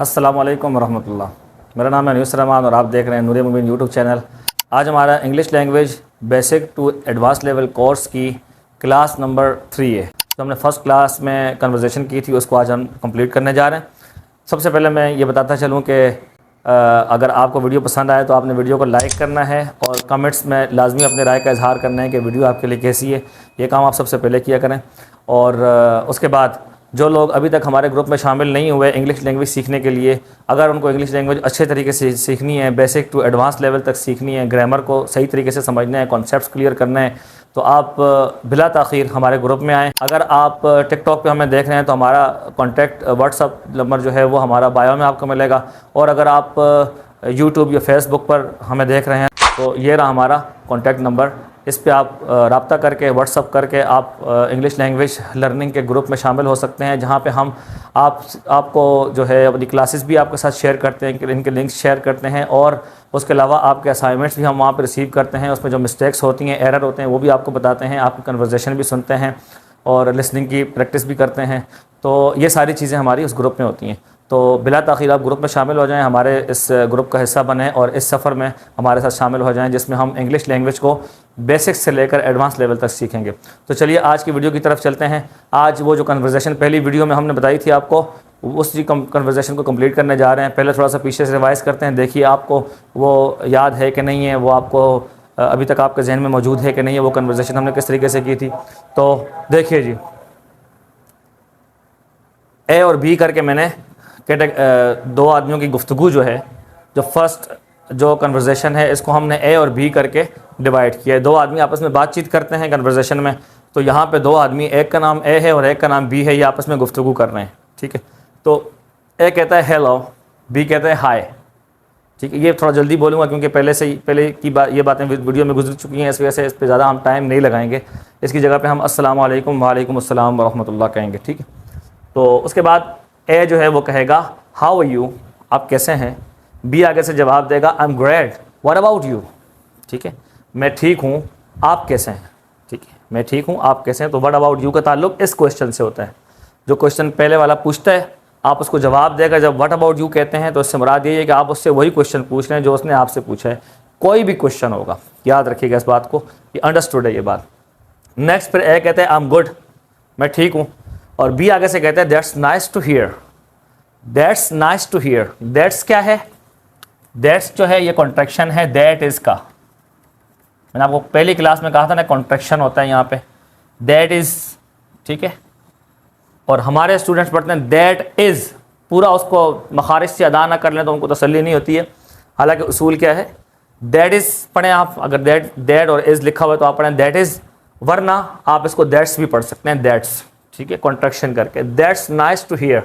अस्सलाम वालेकुम रहमतुल्लाह। मेरा नाम है यूसुफ रहमान और आप देख रहे हैं नूर मुबीन यूट्यूब चैनल। आज हमारा English language basic to advance level course की क्लास नंबर 3 है। तो हमने फ़र्स्ट क्लास में कन्वर्सेशन की थी, उसको आज हम कंप्लीट करने जा रहे हैं। सबसे पहले मैं ये बताता चलूँ कि अगर आपको वीडियो पसंद आए तो आपने वीडियो को लाइक करना है और कमेंट्स में लाजमी अपने राय का इजहार करना है कि वीडियो आपके लिए कैसी है। ये काम आप सबसे पहले किया करें। और उसके बाद जो लोग अभी तक हमारे ग्रुप में शामिल नहीं हुए इंग्लिश लैंग्वेज सीखने के लिए, अगर उनको इंग्लिश लैंग्वेज अच्छे तरीके से सीखनी है, बेसिक टू एडवांस लेवल तक सीखनी है, ग्रामर को सही तरीके से समझना है, कॉन्सेप्ट्स क्लियर करना है, तो आप बिला ताख़ीर हमारे ग्रुप में आएँ। अगर आप टिकटॉक पे हमें देख रहे हैं तो हमारा कॉन्टैक्ट व्हाट्सअप नंबर जो है वो हमारा बायो में आपको मिलेगा। और अगर आप यूट्यूब या फेसबुक पर हमें देख रहे हैं तो ये रहा हमारा कॉन्टैक्ट नंबर। इस पे आप रब्ता करके व्हाट्सअप करके आप इंग्लिश लैंग्वेज लर्निंग के ग्रुप में शामिल हो सकते हैं, जहाँ पे हम आपको जो है अपनी क्लासेस भी आपके साथ शेयर करते हैं, इनके लिंक्स शेयर करते हैं। और उसके अलावा आपके असाइनमेंट्स भी हम वहाँ पे रिसीव करते हैं। उसमें जो मिस्टेक्स होती हैं, एरर होते हैं, वो भी आपको बताते हैं। आपकी कन्वर्सेशन भी सुनते हैं और लिसनिंग की प्रैक्टिस भी करते हैं। तो ये सारी चीज़ें हमारी उस ग्रुप में होती हैं। तो बिला ताख़ीर आप ग्रुप में शामिल हो जाएं, हमारे इस ग्रुप का हिस्सा बनें और इस सफ़र में हमारे साथ शामिल हो जाएं, जिसमें हम इंग्लिश लैंग्वेज को बेसिक्स से लेकर एडवांस लेवल तक सीखेंगे। तो चलिए आज की वीडियो की तरफ चलते हैं। आज वो जो कन्वर्सेशन पहली वीडियो में हमने बताई थी आपको, उसी कन्वर्सेशन को कंप्लीट करने जा रहे हैं। पहले थोड़ा सा पीछे से रिवाइज़ करते हैं, देखिए आपको वो याद है कि नहीं है, वो आपको अभी तक आपके जहन में मौजूद है कि नहीं है, वो कन्वर्सेशन हमने किस तरीके से की थी। तो देखिए जी, ए और बी करके मैंने दो आदमियों की गुफ्तगू जो है, जो फर्स्ट जो कन्वर्सेशन है, इसको हमने ए और बी करके डिवाइड किया है। दो आदमी आपस में बातचीत करते हैं कन्वर्सेशन में, तो यहाँ पे दो आदमी, एक का नाम ए है और एक का नाम बी है, ये आपस में गुफ्तगू कर रहे हैं। ठीक है, तो ए कहता है हेलो, बी कहता है हाय। ठीक है, ये थोड़ा जल्दी बोलूँगा क्योंकि पहले की बात, ये बातें वीडियो में गुजर चुकी हैं, इस वजह से इस पर ज़्यादा हम टाइम नहीं लगाएंगे। इसकी जगह पर हम अस्सलाम वालेकुम, वालेकुम अस्सलाम व रहमतुल्लाह कहेंगे। ठीक है, तो उसके बाद ए जो है वो कहेगा हाउ आर यू, आप कैसे हैं। बी आगे से जवाब देगा I am great, what about you. ठीक है, मैं ठीक हूँ, आप कैसे हैं। ठीक है, मैं ठीक हूँ, आप कैसे हैं। तो व्हाट अबाउट यू का ताल्लुक इस क्वेश्चन से होता है। जो क्वेश्चन पहले वाला पूछता है, आप उसको जवाब देगा। जब व्हाट अबाउट यू कहते हैं तो इससे मुराद ये है कि आप उससे वही क्वेश्चन पूछ रहे हैं जो उसने आपसे पूछा है। कोई भी क्वेश्चन होगा, याद रखिएगा इस बात को, ये अंडरस्टूड है ये बात। नेक्स्ट फिर ए कहते हैं आई एम गुड, मैं ठीक हूँ। और बी आगे से कहते हैं that's nice to hear, that's nice to hear. That's क्या है, दैट्स जो है ये कॉन्ट्रैक्शन है दैट इज़ का। मैंने आपको पहली क्लास में कहा था ना, कॉन्ट्रैक्शन होता है यहाँ पे, दैट इज़। ठीक है, और हमारे स्टूडेंट्स पढ़ते हैं दैट इज़, पूरा उसको मखारिज से अदा ना कर लें तो उनको तसल्ली नहीं होती है। हालांकि उसूल क्या है, दैट इज़ पढ़ें आप। अगर दैट और इज़ लिखा हुआ है तो आप पढ़ें दैट इज़, वरना आप इसको दैट्स भी पढ़ सकते हैं, दैट्स। ठीक है, कॉन्ट्रैक्शन करके। दैट्स नाइस टू हियर,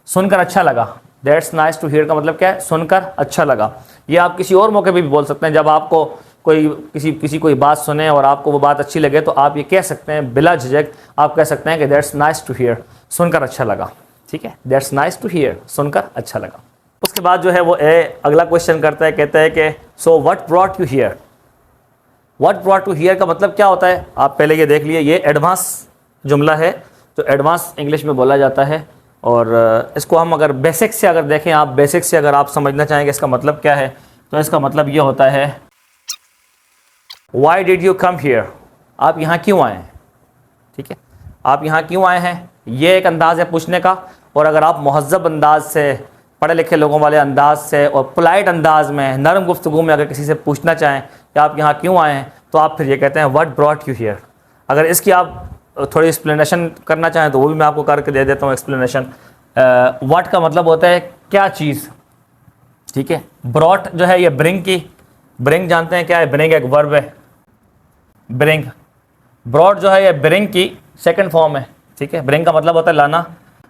सुनकर अच्छा लगा। दैट्स नाइस टू हियर का मतलब क्या है, सुनकर अच्छा लगा। ये आप किसी और मौके पे भी बोल सकते हैं। जब आपको कोई बात सुने और आपको वो बात अच्छी लगे तो आप ये कह सकते हैं बिला झिझक, आप कह सकते हैं कि दैट्स नाइस टू हियर, सुनकर अच्छा लगा। ठीक है, दैट्स नाइस टू हियर, सुनकर अच्छा लगा। उसके बाद जो है वो अगला क्वेश्चन करता है, कहता है कि so what brought you here. What brought you here का मतलब क्या होता है, आप पहले ये देख लिए। ये एडवांस जुमला है जो एडवांस इंग्लिश में बोला जाता है। और इसको हम अगर बेसिक से अगर देखें, आप बेसिक से अगर आप समझना चाहेंगे इसका मतलब क्या है, तो इसका मतलब ये होता है why did you come here, आप यहाँ क्यों आए हैं। ठीक है, आप यहाँ क्यों आए हैं, ये एक अंदाज़ है पूछने का। और अगर आप मुहज़्ज़ब अंदाज से, पढ़े लिखे लोगों वाले अंदाज से और पोलाइट अंदाज में, नरम गुफ्तगू में अगर किसी से पूछना चाहें कि आप यहाँ क्यों आए हैं, तो आप फिर ये कहते हैं व्हाट ब्रॉट यू हियर। अगर इसकी आप थोड़ी एक्सप्लेनेशन करना चाहें तो वो भी मैं आपको करके दे देता हूँ एक्सप्लेनेशन। व्हाट का मतलब होता है क्या चीज़। ठीक है, ब्रॉट जो है ये ब्रिंग की, ब्रिंग जानते हैं क्या है, ब्रिंग एक वर्ब है, ब्रिंग। ब्रॉट जो है ये ब्रिंग की सेकंड फॉर्म है। ठीक है, ब्रिंग का मतलब होता है लाना।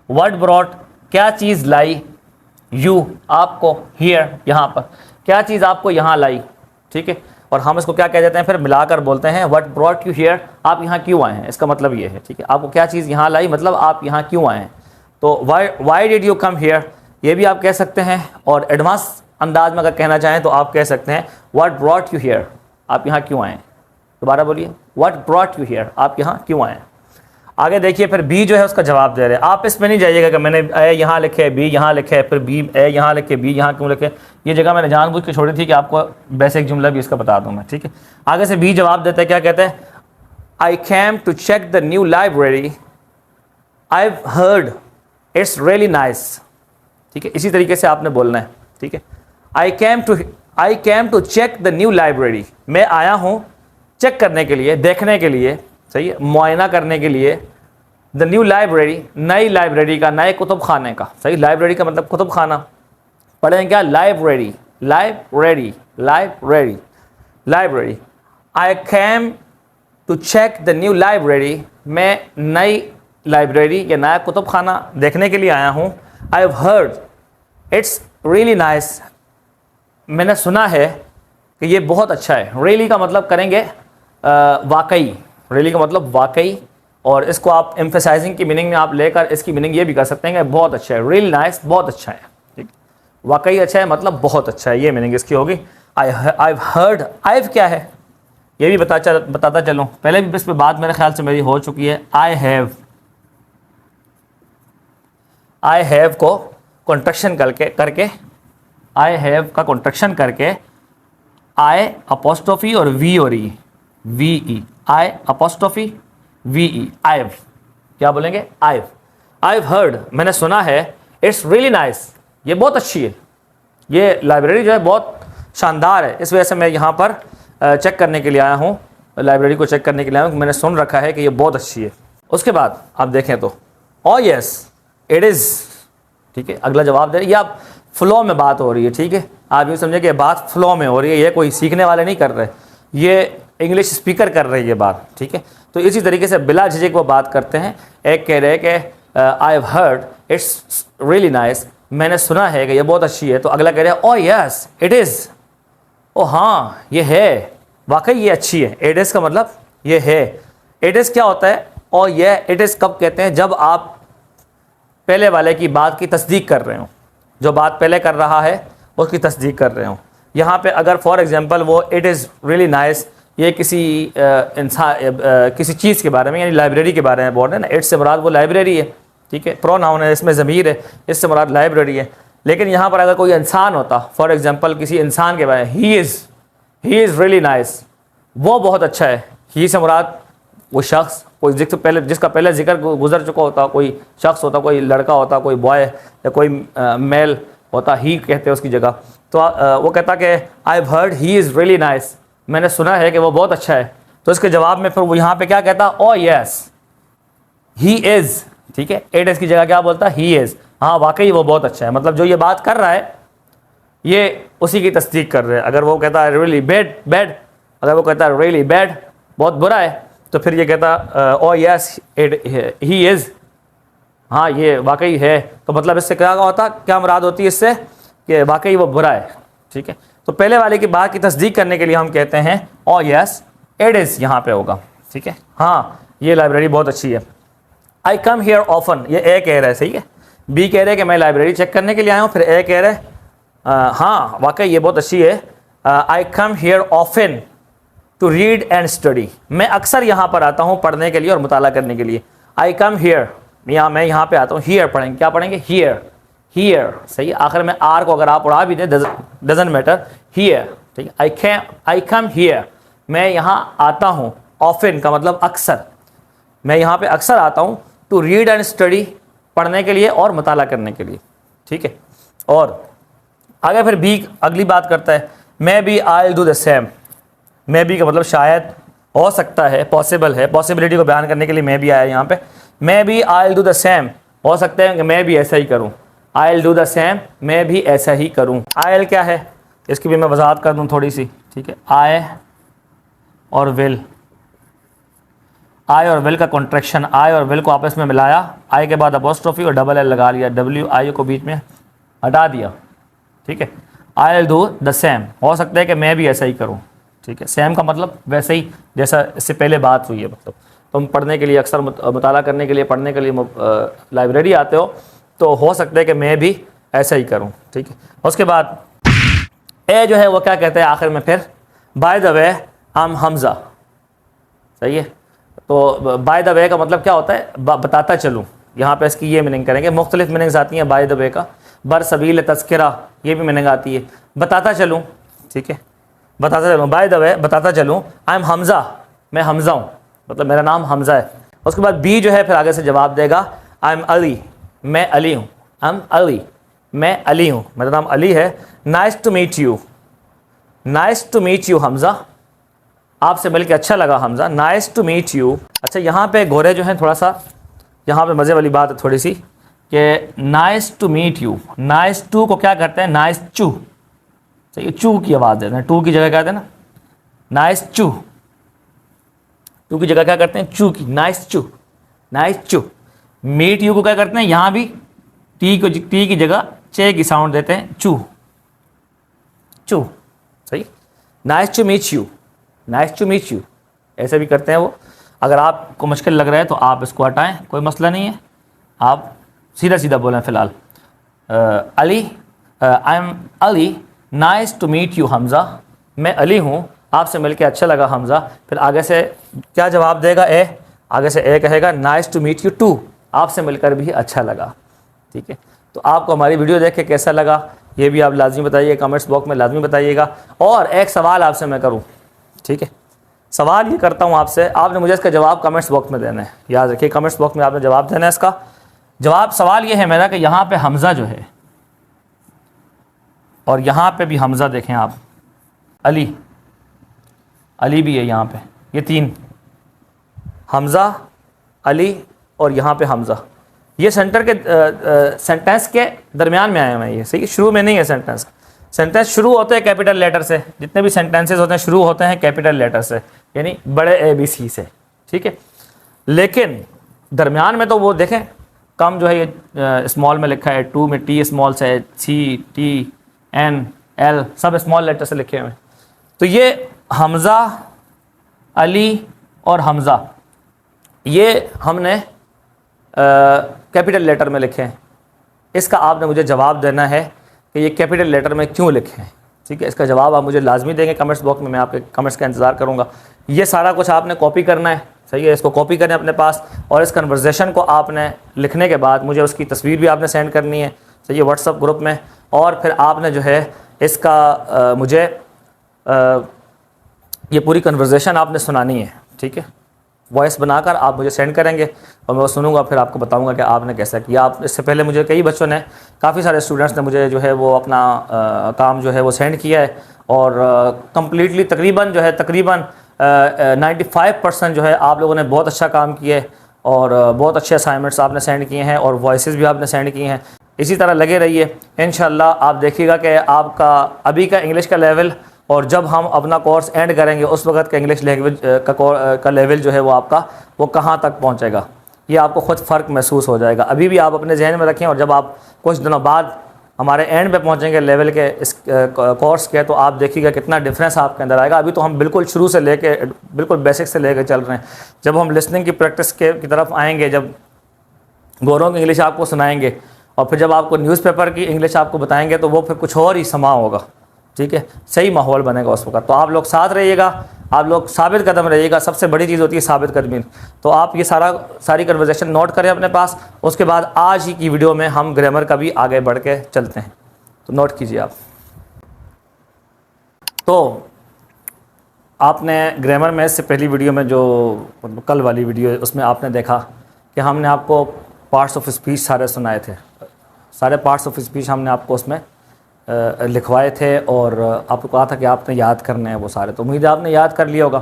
व्हाट ब्रॉट, क्या चीज़ लाई, यू आपको, हियर यहाँ पर, क्या चीज़ आपको यहाँ लाई। ठीक है, और हम इसको क्या कह देते हैं, फिर मिलाकर बोलते हैं व्हाट ब्रॉट यू हियर, आप यहाँ क्यों आए हैं। इसका मतलब ये है। ठीक है, आपको क्या चीज़ यहाँ लाई, मतलब आप यहाँ क्यों आए हैं। तो why did you come here, ये भी आप कह सकते हैं। और एडवांस अंदाज में अगर कहना चाहें तो आप कह सकते हैं व्हाट ब्रॉट यू हियर, आप यहाँ क्यों आए हैं। दोबारा बोलिए, व्हाट ब्रॉट यू हियर, आप यहाँ क्यों आए हैं। आगे देखिए फिर बी जो है उसका जवाब दे रहे हैं। आप इसमें नहीं जाइएगा कि मैंने ए यहाँ लिखे, बी यहाँ लिखे, फिर बी ए यहाँ लिखे, बी यहाँ क्यों लिखे। ये जगह मैंने जानबूझ के छोड़ी थी कि आपको बेसिक जुमला भी इसका बता दूँ मैं, ठीक है। आगे से बी जवाब देते हैं, क्या कहते हैं, I came to check the new library, I heard it's really nice, ठीक है। इसी तरीके से आपने बोलना है, ठीक है। I came to check the new library, मैं आया हूँ चेक करने के लिए, देखने के लिए, सही है, मुआयना करने के लिए। द न्यू लाइब्रेरी, नई लाइब्रेरी का, नए कुतुब खाने का, सही। लाइब्रेरी का मतलब कुतुब खाना, पढ़ें क्या, library, library, library, library. I came to check the new library, मैं नई लाइब्रेरी या नया कुतुब खाना देखने के लिए आया हूँ। I have heard it's really nice, मैंने सुना है कि ये बहुत अच्छा है। रियली का मतलब करेंगे वाकई, रियली का मतलब वाकई, और इसको आप एम्फेसाइजिंग की मीनिंग में आप लेकर इसकी मीनिंग ये भी कर सकते हैं कि बहुत अच्छा है, रियली नाइस, बहुत अच्छा है, ठीक। वाकई अच्छा है मतलब बहुत अच्छा है, ये मीनिंग इसकी होगी। आई हर्ड, आइव क्या है ये भी बताता चलूँ, पहले भी इस पर बात मेरे ख्याल से मेरी हो चुकी है। आई हैव को कॉन्ट्रैक्शन करके आई हैव का कॉन्ट्रैक्शन करके आई अपोस्ट्रोफी और वी और ई, वी ई, आई अपोस्ट्रोफी वी ई, आइव, क्या बोलेंगे, आइव हर्ड, मैंने सुना है, इट्स रियली नाइस, ये बहुत अच्छी है, ये लाइब्रेरी जो है बहुत शानदार है। इस वजह से मैं यहाँ पर चेक करने के लिए आया हूँ, लाइब्रेरी को चेक करने के लिए आया हूँ, मैंने सुन रखा है कि ये बहुत अच्छी है। उसके बाद आप देखें तो ओ यस इट इज़, ठीक है, अगला जवाब दे रही है। आप फ्लो में बात हो रही है, ठीक है, आप ये समझे कि बात फ्लो में हो रही है, ये कोई सीखने वाले नहीं कर रहे, ये इंग्लिश स्पीकर कर रही है बात, ठीक है। तो इसी तरीके से बिला झिझक वो बात करते हैं। एक कह रहे हैं कि I have heard it's really nice, मैंने सुना है कि ये बहुत अच्छी है। तो अगला कह रहे हैं ओ यस इट इज़, ओ हाँ ये है, वाकई ये अच्छी है। इट इज़ का मतलब ये है। इट इज़ क्या होता है, और ये इट इज़ कब कहते हैं, जब आप पहले वाले की बात की तस्दीक कर रहे हो, जो बात पहले कर रहा है उसकी तस्दीक कर रहे हो। यहाँ पे अगर फॉर एग्जांपल वो इट इज़ रियली नाइस, ये किसी इंसान किसी चीज़ के बारे में यानी लाइब्रेरी के बारे में बोल रहे हैं ना, इट से मुराद वो लाइब्रेरी है, ठीक है, प्रोनाउन है, इसमें ज़मीर है, इससे मुराद लाइब्रेरी है। लेकिन यहाँ पर अगर कोई इंसान होता, फॉर एग्जांपल किसी इंसान के बारे में, ही इज़ रियली नाइस, वो बहुत अच्छा है। ही से मुराद वो शख्स, कोई जिसका पहले जिक्र गुजर चुका होता, कोई शख्स होता, कोई लड़का होता, कोई बॉय या कोई मेल होता, ही कहते हैं उसकी जगह। तो वो कहता कि I have heard he is really nice, मैंने सुना है कि वो बहुत अच्छा है। तो इसके जवाब में फिर वो यहाँ पे क्या कहता, ओ यस ही इज़, ठीक है, इट इज़ की जगह क्या बोलता, ही इज़, हाँ वाकई वो बहुत अच्छा है। मतलब जो ये बात कर रहा है ये उसी की तस्दीक कर रहे हैं। अगर वो कहता है रियली बैड, अगर वो कहता है रियली बैड, बहुत बुरा है, तो फिर ये कहता ओ यस ही इज़, हाँ ये वाकई है। तो मतलब इससे क्या होता, क्या मुराद होती है इससे, कि वाकई वो बुरा है, ठीक है। तो पहले वाले की बात की तस्दीक करने के लिए हम कहते हैं ओ यस इट इज़, यहाँ पे होगा, ठीक है, हाँ ये लाइब्रेरी बहुत अच्छी है। आई कम हियर ऑफन, ये ए कह रहा है, सही है। बी कह रहे हैं कि मैं लाइब्रेरी चेक करने के लिए आया हूँ, फिर ए कह रहे हैं हाँ वाकई ये बहुत अच्छी है। I come here often to read and study, मैं अक्सर यहाँ पर आता हूँ पढ़ने के लिए और मुताला करने के लिए। आई कम हियर, मैं यहाँ पे आता हूँ, हियर पढ़ेंगे, क्या पढ़ेंगे, हियर, सही है। आखिर में आर को अगर आप उड़ा भी दें डजंट मैटर, हियर, ठीक है। आई कम हियर, मैं यहाँ आता हूँ, ऑफन का मतलब अक्सर, मैं यहाँ पे अक्सर आता हूँ, टू रीड एंड स्टडी, पढ़ने के लिए और मुताला करने के लिए, ठीक है। और आगे फिर बी अगली बात करता है, मैं भी I will do the same, मैं भी का मतलब शायद, हो सकता है, पॉसिबल है, पॉसिबिलिटी को बयान करने के लिए मैं भी आया यहाँ पे। मैं भी I will do the same, हो सकता है कि मैं भी ऐसा ही करूँ, I will do the same, मैं भी ऐसा ही करूँ। आई विल क्या है, इसकी भी मैं वजाहत कर दूँ थोड़ी सी, ठीक है। आई और विल, आई और विल का कॉन्ट्रैक्शन, आई और विल को आपस में मिलाया, आई के बाद अपोस्ट्रोफी और डबल एल लगा लिया, डब्ल्यू आई को बीच में हटा दिया, ठीक है। I will do the same, हो सकता है कि मैं भी ऐसा ही करूँ, ठीक है। सेम का मतलब वैसे ही जैसा इससे पहले बात हुई है। मतलब तुम पढ़ने के लिए अक्सर मुताला करने के लिए, पढ़ने के लिए लाइब्रेरी आते हो, तो हो सकता है कि मैं भी ऐसा ही करूँ, ठीक है। उसके बाद ए जो है वो क्या कहते हैं आखिर में, फिर बाय द वे हम हमज़ा, सही है, तो बाय द वे का मतलब क्या होता है, बताता चलूँ। यहाँ पे इसकी ये मीनिंग करेंगे, मुख्तलिफ मीनिंग्स आती हैं बाय द वे का। बर सबील तस्करा, ये भी मीनिंग आती है, बताता चलूँ, ठीक है, बताता चलूँ, बाय द वे बताता चलूँ। आई एम हमज़ा, मैं हमज़ा हूँ, मतलब मेरा नाम हमज़ा है। उसके बाद बी जो है फिर आगे से जवाब देगा, आई एम अली, मैं अली हूँ, आई एम अली, मैं अली हूँ, मेरा नाम अली है। Nice to meet you, nice to meet you Hamza, आपसे मिलकर अच्छा लगा Hamza, nice to meet you. अच्छा, यहाँ पे गोरे जो हैं, थोड़ा सा यहाँ पे मज़े वाली बात है थोड़ी सी, कि nice to meet you, nice to को क्या करते हैं, नाइस चू, सही, चू की आवाज़ देते हैं, टू की जगह कहते हैं ना, नाइस चू, टू की जगह क्या करते हैं, चू की, नाइस चू, नाइस चू। मीट यू को क्या करते हैं, यहाँ भी टी की जगह चे की साउंड देते हैं, चू, चू, सही, nice to meet you, nice to meet you, ऐसे भी करते हैं वो। अगर आपको मुश्किल लग रहा है तो आप इसको हटाएं, कोई मसला नहीं है, आप सीधा सीधा बोलें फ़िलहाल। Ali, I am Ali, nice to meet you Hamza, मैं अली हूँ, आपसे मिलकर अच्छा लगा हमज़ा। फिर आगे से क्या जवाब देगा, ए, आगे से ए कहेगा nice to meet you too, आपसे मिलकर भी अच्छा लगा, ठीक है। तो आपको हमारी वीडियो देख के कैसा लगा ये भी आप लाजमी बताइए, कमेंट्स बॉक्स में लाजमी बताइएगा। और एक सवाल आपसे मैं करूँ, ठीक है, सवाल ये करता हूँ आपसे, आपने मुझे इसका जवाब कमेंट्स बॉक्स में देना है, याद रखिए, कमेंट्स बॉक्स में आपने जवाब देना है इसका जवाब। सवाल ये है मेरा कि यहाँ पे हमज़ा जो है और यहाँ पे भी हमज़ा देखें आप, अली, अली भी है यहाँ पे, ये तीन, हमज़ा, अली और यहाँ पे हमज़ा, ये सेंटर के सेंटेंस के दरमियान में आए हुए हैं, ये सही, शुरू में नहीं है सेंटेंस। सेंटेंस शुरू होते हैं कैपिटल लेटर से, जितने भी सेंटेंसेस होते हैं शुरू होते हैं कैपिटल लेटर से, यानी बड़े ABC से, ठीक है। लेकिन दरमियान में तो वो देखें कम जो है ये स्मॉल में लिखा है, टू में टी स्मॉल से है, CTNL सब स्मॉल लेटर से लिखे हुए हैं। तो ये हमज़ा, अली और हमज़ा ये हमने कैपिटल लेटर में लिखे हैं। इसका आपने मुझे जवाब देना है कि ये कैपिटल लेटर में क्यों लिखे हैं, ठीक है। इसका जवाब आप मुझे लाजमी देंगे कमेंट्स बॉक्स में, मैं आपके कमेंट्स का इंतज़ार करूँगा। ये सारा कुछ आपने कॉपी करना है, सही है, इसको कॉपी करें अपने पास, और इस कन्वर्सेशन को आपने लिखने के बाद मुझे उसकी तस्वीर भी आपने सेंड करनी है, सही है, व्हाट्सअप ग्रुप में। और फिर आपने जो है इसका मुझे ये पूरी कन्वर्सेशन आपने सुनानी है, ठीक है, वॉइस बनाकर आप मुझे सेंड करेंगे और मैं वो सुनूंगा, फिर आपको बताऊंगा कि आपने कैसा किया। आप इससे पहले मुझे कई बच्चों ने, काफ़ी सारे स्टूडेंट्स ने मुझे जो है वो अपना काम जो है वो सेंड किया है, और कम्प्लीटली तकरीबन 95% जो है आप लोगों ने बहुत अच्छा काम किया है, और बहुत अच्छे असाइनमेंट्स आपने सेंड किए हैं, और वॉइसेस भी आपने सेंड किए हैं। इसी तरह लगे रहिए, इंशाल्लाह आप देखिएगा कि आपका अभी का इंग्लिश का लेवल, और जब हम अपना कोर्स एंड करेंगे उस वक्त का इंग्लिश लैंग्वेज का लेवल जो है वो आपका वो कहाँ तक पहुँचेगा, ये आपको ख़ुद फ़र्क महसूस हो जाएगा। अभी भी आप अपने जहन में रखें, और जब आप कुछ दिनों बाद हमारे एंड पे पहुँचेंगे लेवल के इस कोर्स के, तो आप देखिएगा कितना डिफरेंस आपके अंदर आएगा। अभी तो हम बिल्कुल शुरू से लेके, बिल्कुल बेसिक से लेकर चल रहे हैं। जब हम लिसनिंग की प्रैक्टिस की तरफ आएँगे, जब गोरों की इंग्लिश आपको सुनाएँगे, और फिर जब आपको न्यूज़पेपर की इंग्लिश आपको बताएँगे, तो वो फिर कुछ और ही समा होगा, ठीक है, सही माहौल बनेगा उस वक्त। तो आप लोग साथ रहिएगा, आप लोग साबित कदम रहिएगा, सबसे बड़ी चीज़ होती है साबित कदमी। तो आप ये सारी कन्वर्सेशन नोट करें अपने पास। उसके बाद आज ही की वीडियो में हम ग्रामर का भी आगे बढ़ के चलते हैं, तो नोट कीजिए आप। तो आपने ग्रामर में इससे पहली वीडियो में जो कल वाली वीडियो है उसमें आपने देखा कि हमने आपको पार्ट्स ऑफ स्पीच सारे सुनाए थे, सारे पार्ट्स ऑफ स्पीच हमने आपको उसमें लिखवाए थे, और आपको कहा था कि आपने याद करने हैं वो सारे। तो उम्मीद है आपने याद कर लिया होगा।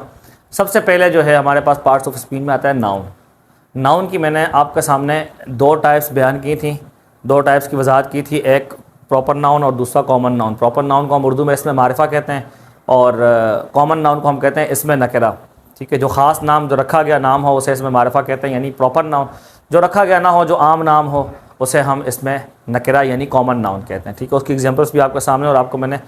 सबसे पहले जो है हमारे पास पार्ट्स ऑफ स्पीच में आता है नाउन। नाउन की मैंने आपके सामने दो टाइप्स बयान की थी, दो टाइप्स की वजाहत की थी, एक प्रॉपर नाउन और दूसरा कॉमन नाउन। प्रॉपर नाउन को हम उर्दू में इसमें मारिफा कहते हैं, और कॉमन नाउन को हम कहते हैं इसमें नकरा, ठीक है। जो ख़ास नाम जो रखा गया नाम हो उसे इसमें मारिफा कहते हैं, यानी प्रॉपर नाउन। जो रखा गया ना हो, जो आम नाम हो, उसे हम इसमें नकरा यानी कॉमन नाउन कहते हैं, ठीक है। उसकी एग्जांपल्स भी आपके सामने, और आपको मैंने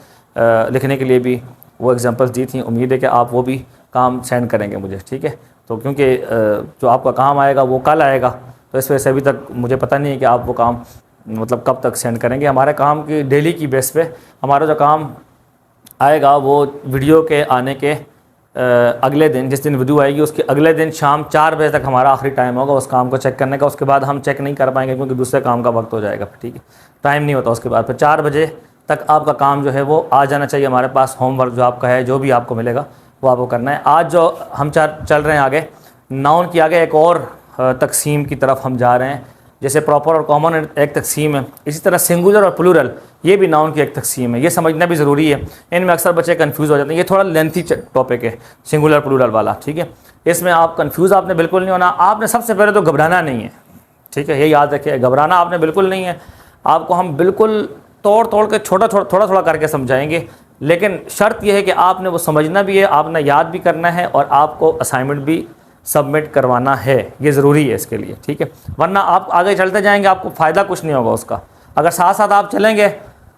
लिखने के लिए भी वो एग्जांपल्स दी थी। उम्मीद है कि आप वो भी काम सेंड करेंगे मुझे, ठीक है। तो क्योंकि जो आपका काम आएगा वो कल आएगा, तो इस वजह से अभी तक मुझे पता नहीं है कि आप वो काम मतलब कब तक सेंड करेंगे। हमारे काम की डेली की बेस पे हमारा जो काम आएगा वो वीडियो के आने के अगले दिन, जिस दिन वीडियो आएगी उसके अगले दिन शाम 4 बजे तक हमारा आखिरी टाइम होगा उस काम को चेक करने का। उसके बाद हम चेक नहीं कर पाएंगे क्योंकि दूसरे काम का वक्त हो जाएगा, ठीक है, टाइम नहीं होता उसके बाद। फिर 4 बजे तक आपका काम जो है वो आ जाना चाहिए हमारे पास। होमवर्क जो आपका है, जो भी आपको मिलेगा वो आपको करना है। आज जो हम चल रहे हैं आगे, नाउन की आगे एक और तकसीम की तरफ हम जा रहे हैं। जैसे प्रॉपर और कॉमन एक तकसीम है, इसी तरह सिंगुलर और प्लूरल ये भी नाउन की एक तकसीम है। ये समझना भी ज़रूरी है, इनमें अक्सर बच्चे कंफ्यूज हो जाते हैं। ये थोड़ा लेंथी टॉपिक है सिंगुलर प्लूरल वाला, ठीक है। इसमें आप कंफ्यूज आपने बिल्कुल नहीं होना। आपने सबसे पहले तो घबराना नहीं है, ठीक है, ये याद रखिए, घबराना आपने बिल्कुल नहीं है। आपको हम बिल्कुल तोड़ के थोड़ा थोड़ा करके समझाएंगे, लेकिन शर्त यह है कि आपने वो समझना भी है, आपने याद भी करना है और आपको असाइनमेंट भी सबमिट करवाना है। ये ज़रूरी है इसके लिए, ठीक है, वरना आप आगे चलते जाएंगे आपको फ़ायदा कुछ नहीं होगा उसका। अगर साथ साथ आप चलेंगे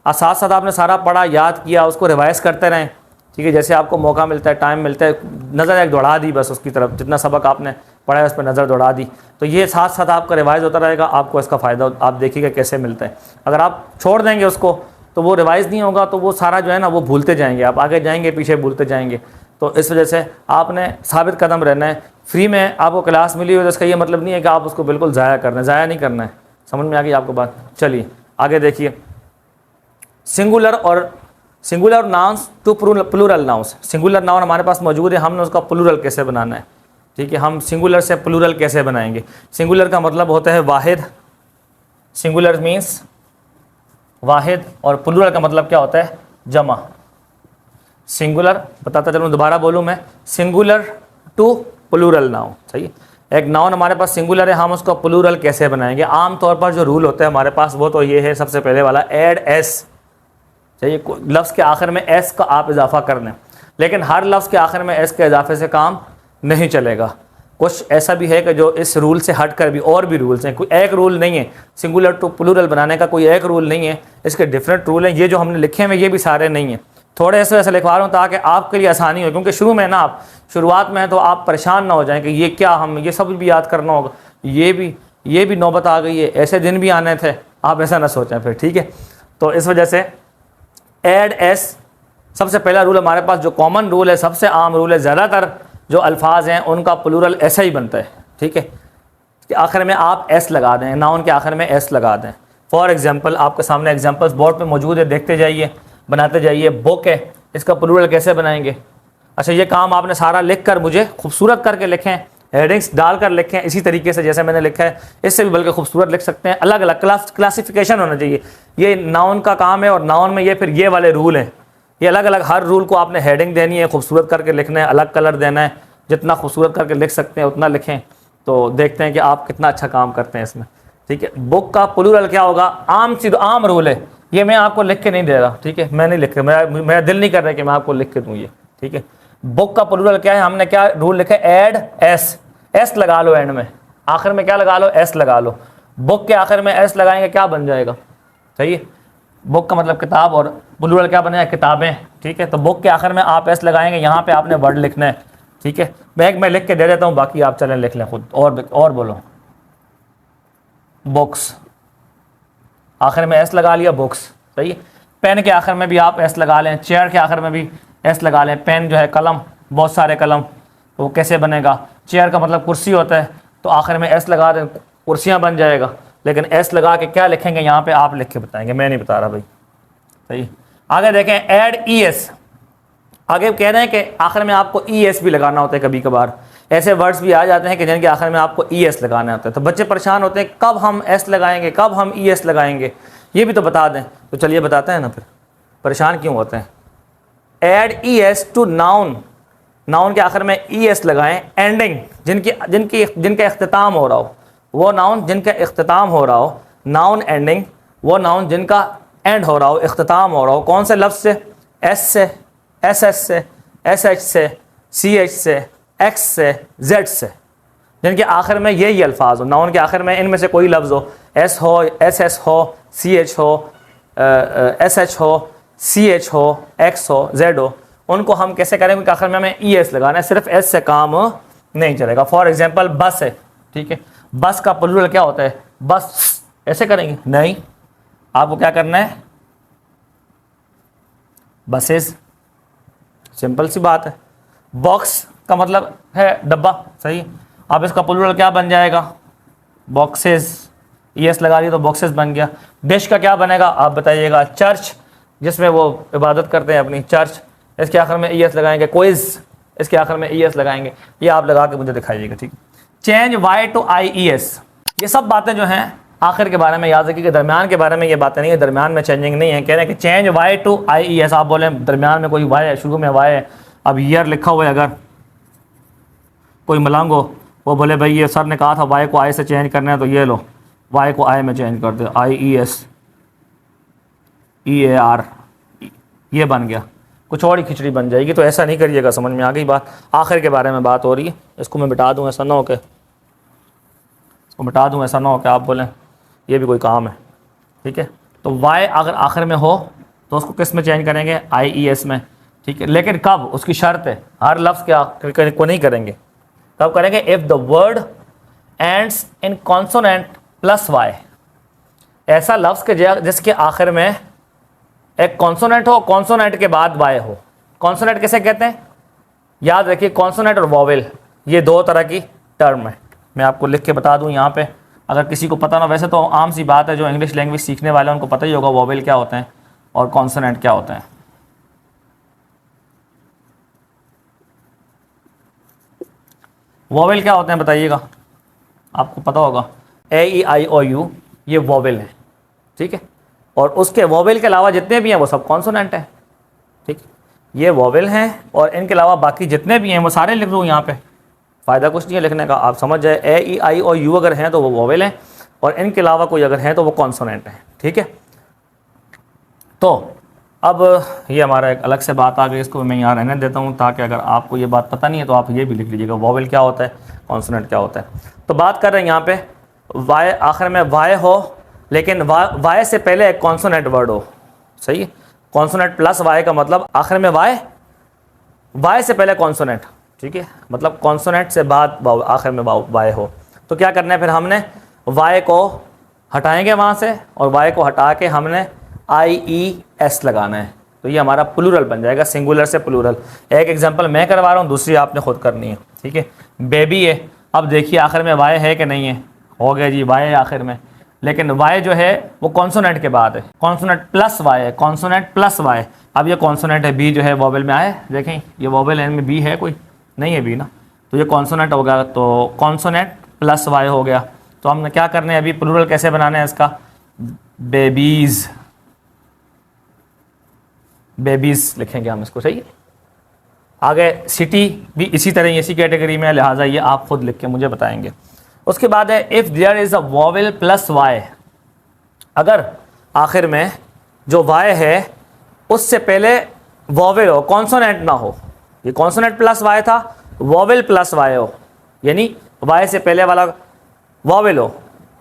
और साथ साथ आपने सारा पढ़ा, याद किया, उसको रिवाइज़ करते रहें, ठीक है, जैसे आपको मौका मिलता है, टाइम मिलता है, नज़र एक दौड़ा दी बस उसकी तरफ, जितना सबक आपने पढ़ा है उस पर नज़र दौड़ा दी, तो ये साथ साथ आपका रिवाइज़ होता रहेगा, आपको इसका फ़ायदा आप देखिएगा कैसे मिलता है। अगर आप छोड़ देंगे उसको तो वो रिवाइज़ नहीं होगा, तो वो सारा जो है ना वो भूलते जाएंगे, आप आगे जाएंगे पीछे भूलते जाएंगे। तो इस वजह से आपने साबित कदम रहना है। फ्री में आपको क्लास मिली हो तो इसका ये मतलब नहीं है कि आप उसको बिल्कुल ज़ाया करना है, ज़ाया नहीं करना है। समझ में आ गई आपको बात? चलिए आगे देखिए, singular nouns to plural nouns. Singular noun हमारे पास मौजूद है, हमने उसका प्लूरल कैसे बनाना है, ठीक है, हम सिंगुलर से प्लूरल कैसे बनाएंगे। सिंगुलर का मतलब होता है वाहिद, सिंगुलर मीन्स वाहिद, और प्लूरल का मतलब क्या होता है, जमा। सिंगुलर बताता चलूँ, दोबारा बोलूँ मैं, सिंगुलर टू प्लूरल नाउन, सही। एक नाउन हमारे पास सिंगुलर है, हम उसको प्लूरल कैसे बनाएंगे। आम तौर पर जो रूल होता है हमारे पास वो तो ये है, सबसे पहले वाला ऐड एस, चाहिए लफ्ज़ के आखिर में एस का आप इजाफा कर लें, लेकिन हर लफ्ज़ के आखिर में एस के इजाफे से काम नहीं चलेगा। कुछ ऐसा भी है कि जो इस रूल से हट कर भी और भी रूल्स हैं, कोई एक रूल नहीं है सिंगुलर टू प्लूरल बनाने का, कोई एक रूल नहीं है, इसके डिफरेंट रूल हैं। ये जो हमने लिखे हैं ये भी सारे नहीं हैं, थोड़े ऐसे लिखवा रहा हूँ ताकि आपके लिए आसानी हो, क्योंकि शुरू में ना आप शुरुआत में तो आप परेशान ना हो जाएं कि ये क्या, हम ये सब भी याद करना होगा, ये भी नौबत आ गई है, ऐसे दिन भी आने थे, आप ऐसा ना सोचें फिर, ठीक है। तो इस वजह से ऐड एस सबसे पहला रूल हमारे पास, जो कॉमन रूल है, सबसे आम रूल है, ज़्यादातर जो अल्फाज हैं उनका प्लूरल ऐसा ही बनता है, ठीक है, कि आखिर में आप एस लगा दें, नाउन के आखिर में एस लगा दें। फॉर एग्जांपल आपके सामने एग्जांपल्स बोर्ड पे मौजूद है, देखते जाइए, बनाते जाइए। बुक है, इसका प्लूरल कैसे बनाएंगे। अच्छा, ये काम आपने सारा लिख कर मुझे खूबसूरत करके लिखें, हेडिंग्स डालकर लिखें, इसी तरीके से जैसे मैंने लिखा है, इससे भी बल्कि खूबसूरत लिख सकते हैं। अलग अलग क्लासिफिकेशन होना चाहिए, ये नाउन का काम है और नाउन में ये फिर ये वाले रूल हैं, ये अलग अलग, हर रूल को आपने हेडिंग देनी है, खूबसूरत करके लिखना है, अलग कलर देना है, जितना खूबसूरत करके लिख सकते हैं उतना लिखें। तो देखते हैं कि आप कितना अच्छा काम करते हैं इसमें, ठीक है। बुक का प्लूरल क्या होगा, आम रूल है, ये मैं आपको लिख के नहीं दे रहा, ठीक है, मैं नहीं लिख रहा, मेरा दिल नहीं कर रहा कि मैं आपको लिख के दूँ ये, ठीक है। बुक का प्लूरल क्या है, हमने क्या रूल लिखा है, ऐड एस, एस लगा लो, एंड में आखिर में क्या लगा लो, एस लगा लो। बुक के आखिर में एस लगाएंगे क्या बन जाएगा, सही है। बुक का मतलब किताब और प्लूरल क्या बनेगा, किताबें, ठीक है। तो बुक के आखिर में आप एस लगाएंगे, यहाँ पे आपने वर्ड लिखना है, ठीक है। मैं लिख के दे देता हूँ, बाकी आप चलें लिख लें खुद, और बोलो। बुक्स आखिर में एस लगा लिया, बुक्स, सही है। पेन के आखिर में भी आप एस लगा लें, चेयर के आखिर में भी एस लगा लें। पेन जो है कलम, बहुत सारे कलम, तो वो कैसे बनेगा, चेयर का मतलब कुर्सी होता है, तो आखिर में एस लगा दें, कुर्सियाँ बन जाएगा। लेकिन एस लगा के क्या लिखेंगे यहाँ पे आप लिख के बताएंगे, मैं नहीं बता रहा भाई, सही। आगे देखें, ऐड ई एस, आगे कह रहे हैं कि आखिर में आपको ई एस भी लगाना होता है। कभी कभार ऐसे वर्ड्स भी आ जाते हैं कि जिनके आखिर में आपको ई एस लगाना होता है, तो बच्चे परेशान होते हैं कब हम एस लगाएंगे, कब हम ई एस लगाएंगे, ये भी तो बता दें। तो चलिए बताते हैं ना, फिर परेशान क्यों होते हैं। Add E S to noun, noun के आखिर में ई एस लगाएं। एंडिंग, जिनका इख्तिताम हो रहा हो, वो नाउन जिनका इख्तिताम हो रहा हो, नाउन एंडिंग, वो नाउन जिनका एंड हो रहा हो, इख्तिताम हो रहा हो, कौन से लफ्ज़ से, एस से, एस एस से, एस एच से, सी एच से, एक्स से, जेड से, जिनके आखिर में यही अल्फाज हो, नाउन के आखिर में इनमें से कोई लफ्ज़ हो, एस हो, एस एस हो, सी एच हो, एस एच हो, सी एच हो, एक्स हो, जेड हो, उनको हम कैसे करेंगे कि आखिर में हमें ई एस लगाना है, सिर्फ एस से काम नहीं चलेगा। फॉर एग्जांपल बस है, ठीक है, बस का प्लूरल क्या होता है, बस, ऐसे करेंगे नहीं, आपको क्या करना है, बसेस, सिंपल सी बात है। बॉक्स का मतलब है डब्बा, सही। अब इसका प्लूरल क्या बन जाएगा? बॉक्सेस, ES लगा दिया तो बॉक्सेस बन गया। डिश का क्या बनेगा आप बताइएगा? चर्च, जिसमें वो इबादत करते हैं अपनी, चर्च, इसके आखिर में ES लगाएंगे। क्विज, इसके आखिर में ES लगाएंगे। ये आप लगा के मुझे दिखाइएगा, ठीक। चेंज Y to IES, ये सब बातें जो हैं आखिर के बारे में याद रखिए कि दरमियान के बारे में ये बातें नहीं है, दरमियान में चेंजिंग नहीं है। कह रहे हैं कि चेंज Y to IES, आप बोलें दरमियान में कोई Y है, शुरू में Y है, अब ईयर लिखा हुआ है, अगर कोई मलंग हो वो बोले भाई ये सर ने कहा था Y को I से चेंज करना है, तो ये लो Y को I में चेंज कर दे, IES EAR, ये बन गया, कुछ और ही खिचड़ी बन जाएगी। तो ऐसा नहीं करिएगा, समझ में आ गई बात। आखिर के बारे में बात हो रही है, इसको मैं मिटा दूँ, ऐसा ना हो के इसको मिटा दूँ, ऐसा ना हो कि आप बोलें ये भी कोई काम है, ठीक है। तो Y अगर आखिर में हो तो उसको किस में चेंज करेंगे? IES में, ठीक है। लेकिन कब? उसकी शर्त है, हर लफ्ज़ के आखिर को नहीं करेंगे। कब करेंगे? If the word ends in consonant plus Y, ऐसा लफ्ज़ के जिसके आखिर में एक कॉन्सोनेंट हो, कॉन्सोनेंट के बाद Y हो। कॉन्सोनेंट किसे कहते हैं? याद रखिए, कॉन्सोनेंट और वॉवेल ये दो तरह की टर्म है। मैं आपको लिख के बता दूं यहाँ पे, अगर किसी को पता ना, वैसे तो आम सी बात है, जो इंग्लिश लैंग्वेज सीखने वाले हैं उनको पता ही होगा वॉवेल क्या होते हैं और कॉन्सोनेंट क्या होते हैं। वॉवेल क्या होते हैं बताइएगा, आपको पता होगा। AEIOU ये वॉवेल है, ठीक है। और उसके वॉवेल के अलावा जितने भी हैं वो सब कॉन्सोनेंट हैं, ठीक। ये वॉवेल हैं और इनके अलावा बाकी जितने भी हैं वो सारे लिख दूँ यहाँ पे, फ़ायदा कुछ नहीं है लिखने का, आप समझ जाए। AEIOU अगर हैं तो वो वॉवेल हैं और इनके अलावा कोई अगर हैं तो वो कॉन्सोनेंट हैं, ठीक है। तो अब ये हमारा एक अलग से बात आ गई, इसको मैं यहाँ रहने देता हूँ ताकि अगर आपको ये बात पता नहीं है तो आप ये भी लिख लीजिएगा, वॉवेल क्या होता है, कॉन्सोनेंट क्या होता है। तो बात कर रहे हैं यहाँ पे Y आखिर में Y हो, लेकिन Y से पहले एक कॉन्सोनेंट वर्ड हो, सही है। कॉन्सोनेंट प्लस Y का मतलब आखिर में Y से पहले कॉन्सोनेंट, ठीक है, मतलब कॉन्सोनेंट से बाद आखिर में Y हो। तो क्या करना है फिर, हमने Y को हटाएंगे वहाँ से और Y को हटा के हमने IES लगाना है, तो ये हमारा प्लूरल बन जाएगा, सिंगुलर से प्लूरल। एक एग्जांपल मैं करवा रहा हूँ, दूसरी आपने खुद करनी है, ठीक है। बेबी है, अब देखिए आखिर में Y है कि नहीं है, हो गया जी Y है आखिर में, लेकिन Y जो है वो कॉन्सोनेंट के बाद है, कॉन्सोनेंट प्लस Y है, कॉन्सोनेंट प्लस Y। अब ये कॉन्सोनेंट है, B जो है वॉवेल में आए, देखें ये वॉवेल है, इनमें B है कोई नहीं है, B ना, तो ये कॉन्सोनेंट हो गया, तो कॉन्सोनेंट प्लस Y हो गया। तो हमने क्या करना है अभी, प्लूरल कैसे बनाना है इसका? बेबीज़, बेबीज़ लिखेंगे हम इसको, सही है। आगे सिटी भी इसी तरह इसी कैटेगरी में, लिहाजा ये आप खुद लिख के मुझे बताएंगे। उसके बाद है if there is a vowel plus Y, अगर आखिर में जो Y है उससे पहले वॉवेल हो, कॉन्सोनेंट ना हो। ये कॉन्सोनेंट प्लस Y था, वॉवेल प्लस Y हो, यानी Y से पहले वाला वॉवेल हो,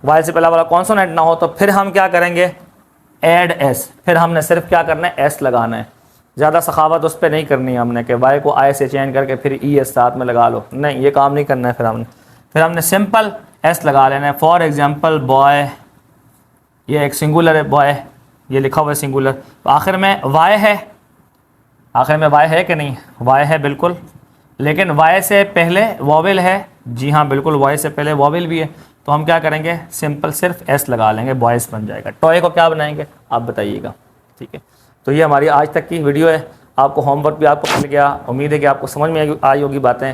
Y से पहले वाला कॉन्सोनेंट ना हो, तो फिर हम क्या करेंगे? ऐड S, फिर हमने सिर्फ क्या करना है? S लगाना है। ज़्यादा सखावत उस पर नहीं करनी है हमने कि Y को I से चेंज करके फिर ES साथ में लगा लो, नहीं, ये काम नहीं करना है। फिर हमने सिंपल S लगा लेना है। फॉर एग्जांपल बॉय, ये एक सिंगुलर है, बॉय ये लिखा हुआ है सिंगुलर, तो आखिर में Y है, आखिर में Y है कि नहीं? Y है बिल्कुल, लेकिन Y से पहले वॉवेल है, जी हाँ बिल्कुल, Y से पहले वॉवेल भी है, तो हम क्या करेंगे? सिंपल सिर्फ S लगा लेंगे, बॉयज़ बन जाएगा। टॉय को क्या बनाएंगे आप बताइएगा, ठीक है। तो ये हमारी आज तक की वीडियो है, आपको होमवर्क भी आपको मिल गया, उम्मीद है कि आपको समझ में आई होगी बातें।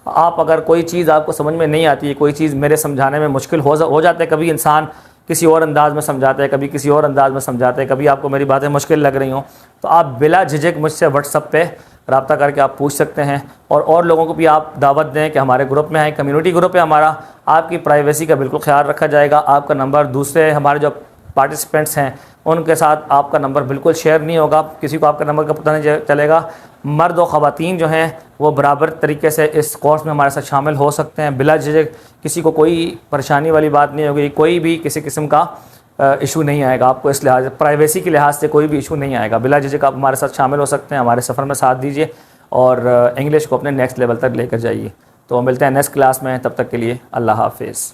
आप अगर कोई चीज़ आपको समझ में नहीं आती है, कोई चीज़ मेरे समझाने में मुश्किल हो जाता है, कभी इंसान किसी और अंदाज़ में समझाता है, कभी किसी और अंदाज़ में समझाता है, कभी आपको मेरी बातें मुश्किल लग रही हों, तो आप बिला झिझक मुझसे व्हाट्सएप पे रब्ता करके आप पूछ सकते हैं। और लोगों को भी आप दावत दें कि हमारे ग्रुप में आए, कम्युनिटी ग्रुप है हमारा, आपकी प्राइवेसी का बिल्कुल ख्याल रखा जाएगा। आपका नंबर दूसरे हमारे जो पार्टिसिपेंट्स हैं उनके साथ आपका नंबर बिल्कुल शेयर नहीं होगा, किसी को आपका नंबर का पता नहीं चलेगा। मर्द और ख़वातीन जो हैं वो बराबर तरीके से इस कोर्स में हमारे साथ शामिल हो सकते हैं, बिला झिझक, किसी को कोई परेशानी वाली बात नहीं होगी, कोई भी किसी किस्म का इशू नहीं आएगा आपको, इस लिहाज प्राइवेसी के लिहाज से कोई भी इशू नहीं आएगा। बिला झिझक आप हमारे साथ शामिल हो सकते हैं, हमारे सफ़र में साथ दीजिए और इंग्लिश को अपने नेक्स्ट लेवल तक लेकर जाइए। तो मिलते हैं नेक्स्ट क्लास में, तब तक के लिए अल्लाह हाफिज़।